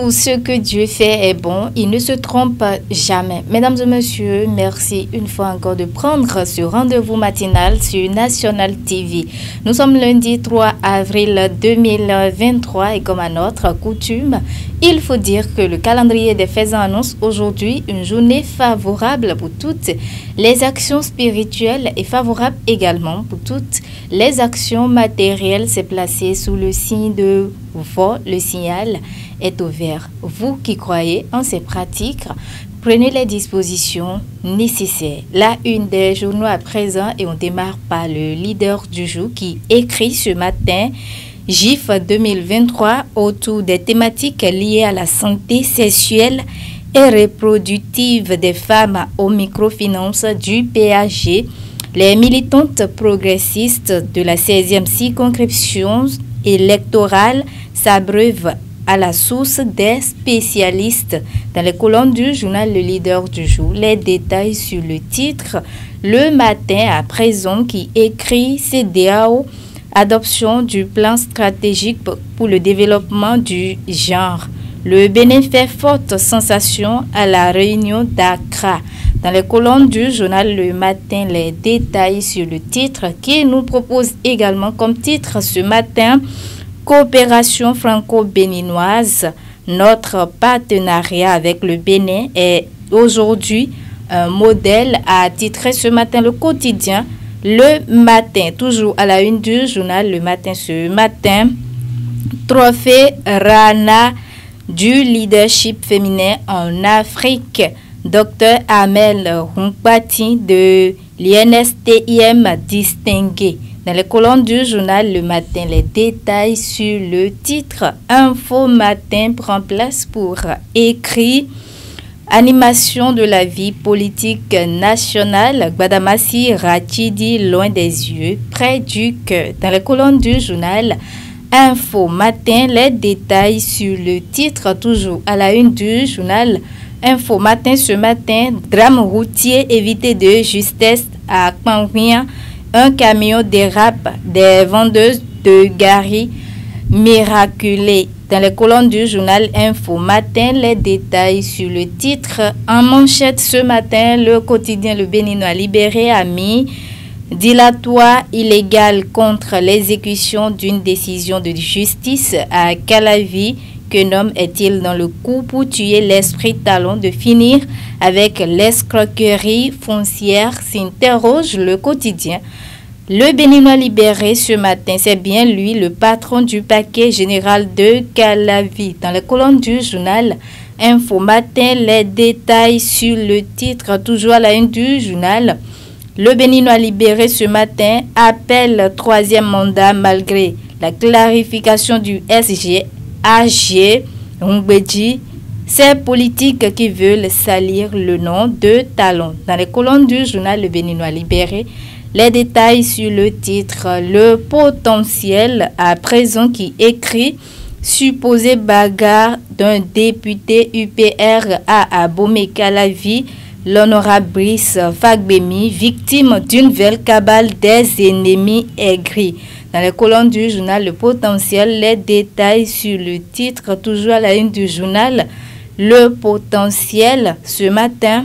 Tout ce que Dieu fait est bon, il ne se trompe jamais. Mesdames et messieurs, merci une fois encore de prendre ce rendez-vous matinal sur National TV. Nous sommes lundi 3 avril 2023 et comme à notre coutume, il faut dire que le calendrier des fêtes annonce aujourd'hui une journée favorable pour toutes les actions spirituelles et favorable également pour toutes les actions matérielles. C'est placé sous le signe de Vaux, le signal est ouvert. Vous qui croyez en ces pratiques, prenez les dispositions nécessaires. La une des journaux à présent et on démarre par le leader du jour qui écrit ce matin GIF 2023 autour des thématiques liées à la santé sexuelle et reproductive des femmes aux microfinances du PAG. Les militantes progressistes de la 16e circonscription électorale s'abreuvent à la source des spécialistes. Dans les colonnes du journal Le Leader du jour, les détails sur le titre Le matin à présent qui écrit CEDEAO, adoption du plan stratégique pour le développement du genre. Le Bénin fait forte sensation à la réunion d'Accra. Dans les colonnes du journal Le Matin, les détails sur le titre qui nous propose également comme titre ce matin Coopération franco-béninoise. Notre partenariat avec le Bénin est aujourd'hui un modèle, a titré ce matin le quotidien Le Matin. Toujours à la une du journal Le Matin ce matin, trophée Rana du leadership féminin en Afrique. Dr Amel Rumpati de l'INSTIM distingué. Dans les colonnes du journal Le Matin, les détails sur le titre Info Matin prend place pour écrit animation de la vie politique nationale. Gbadamassi Ratchidi loin des yeux, près du cœur. Dans les colonnes du journal Info Matin, les détails sur le titre toujours à la une du journal Info Matin ce matin, drame routier évité de justesse à Kpanouia. Un camion dérape, des vendeuses de gari miraculées. Dans les colonnes du journal Info Matin, les détails sur le titre. En manchette ce matin, le quotidien Le Béninois libéré a mis dilatoire illégal contre l'exécution d'une décision de justice à Calavi. Qu'un homme est-il dans le coup pour tuer l'esprit talon de finir avec l'escroquerie foncière, s'interroge le quotidien. Le Béninois libéré ce matin, c'est bien lui, le patron du parquet général de Calavi. Dans les colonnes du journal Info Matin, les détails sur le titre, toujours à la une du journal. Le Béninois libéré ce matin appelle troisième mandat malgré la clarification du SG. AG Ngbeji, ces politiques qui veulent salir le nom de Talon. Dans les colonnes du journal Le Béninois libéré, les détails sur le titre Le potentiel à présent qui écrit supposé bagarre d'un député UPR à Abomey-Calavi, l'honorable Brice Fagbemi, victime d'une nouvelle cabale des ennemis aigris. Dans les colonnes du journal Le Potentiel, les détails sur le titre, toujours à la une du journal Le Potentiel. Ce matin,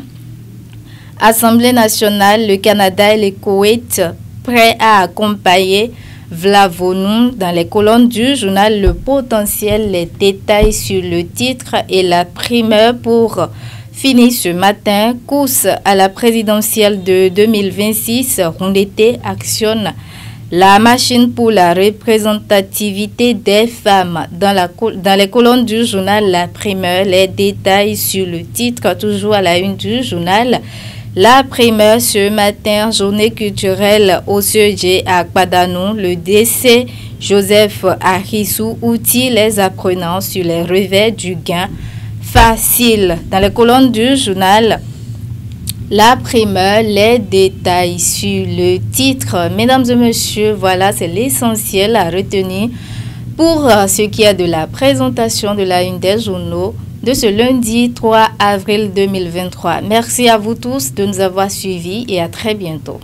Assemblée nationale, le Canada et le Koweït prêts à accompagner Vlavonou. Dans les colonnes du journal Le Potentiel, les détails sur le titre et la primeur pour finir ce matin. Course à la présidentielle de 2026, Rondete actionne la machine pour la représentativité des femmes. Dans les colonnes du journal La Primeur, les détails sur le titre, toujours à la une du journal La Primeur ce matin, journée culturelle au CEG à Kpadanou, le décès Joseph Arissou outille les apprenants sur les revers du gain facile. Dans les colonnes du journal La Primeur, les détails sur le titre. Mesdames et messieurs, voilà, c'est l'essentiel à retenir pour ce qui est de la présentation de la une des journaux de ce lundi 3 avril 2023. Merci à vous tous de nous avoir suivis et à très bientôt.